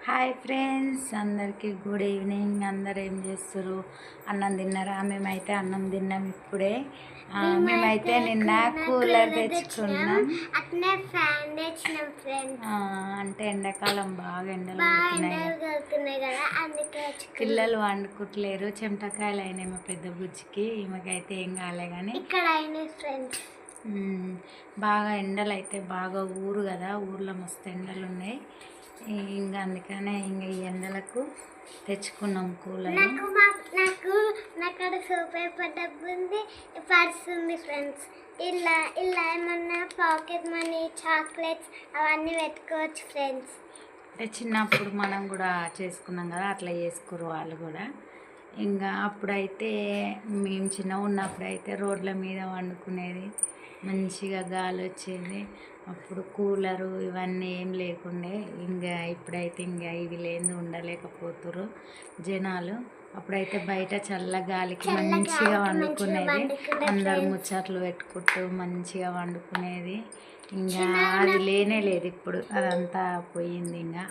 Hi friends, అందరికీ good evening. అందరు ఏం చేస్తారు? అన్నం తిన్నారా? మేమైతే అన్నం తిన్నాం ఇప్పుడే. మేమైతే నిన్న కూలర్ తెచ్చుకున్నాం. అంటే ఎండాకాలం బాగా ఎండలు కొడుతున్నాయి కదా, పిల్లలు వండుకుంటలేరు. చెమటకాయలు అయినాయి మా పెద్ద బుజ్జికి. ఈమెకైతే ఏం కాలే కానీ బాగా ఎండలు అయితే బాగా ఊరు కదా, ఊర్లో మస్తు ఎండలు ఉన్నాయి. ఇంకా అందుకనే ఇంకా ఈ ఎండలకు తెచ్చుకున్నాం కూలర్. నాకు సోప్ పేపర్ డబ్బు ఉంది, పర్స్ ఉంది ఫ్రెండ్స్. ఇలా ఏమన్నా పాకెట్ మనీ, చాక్లెట్స్ అవన్నీ పెట్టుకోవచ్చు ఫ్రెండ్స్. అంటే చిన్నప్పుడు మనం కూడా చేసుకున్నాం కదా, అట్లా చేసుకురు వాళ్ళు కూడా. ఇంకా అప్పుడైతే మేము చిన్నగా ఉన్నప్పుడైతే రోడ్ల మీద వండుకునేది, మంచిగా గాలి వచ్చేది. అప్పుడు కూలరు ఇవన్నీ ఏం లేకుండే. ఇంకా ఇప్పుడైతే ఇంకా ఇవి లేని ఉండలేకపోతురు జనాలు. అప్పుడైతే బయట చల్ల గాలికి మంచిగా వండుకునేది, అందరు ముచ్చట్లు పెట్టుకుంటూ మంచిగా వండుకునేది. ఇంకా అది లేనే లేదు ఇప్పుడు, అదంతా పోయింది. ఇంకా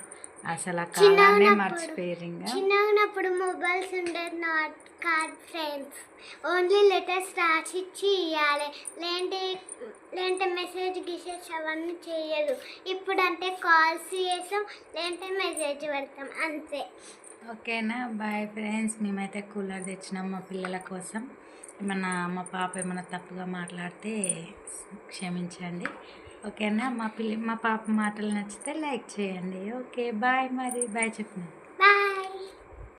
అసలు ఆ కాలాన్నే మర్చిపోయారు. ఇంకా చిన్నప్పుడు మొబైల్స్ ఉండేది నాట్ కాదు ఫ్రెండ్స్. ఓన్లీ లెటర్స్ రాసిచ్చి ఇవ్వాలి, లేదంటే మెసేజ్ గిసేజ్ అవన్నీ చేయదు. ఇప్పుడు అంటే కాల్స్ చేస్తాం, లేదంటే మెసేజ్ పెడతాం, అంతే. ఓకేనా, బాయ్ ఫ్రెండ్స్. మేమైతే కూలర్ తెచ్చినాం మా పిల్లల కోసం. మా పాప ఏమైనా తప్పుగా మాట్లాడితే క్షమించండి. ఓకేనా, మా పాప మాటలు నచ్చితే లైక్ చేయండి. Okay bye. మరి బాయ్ చెప్పిన.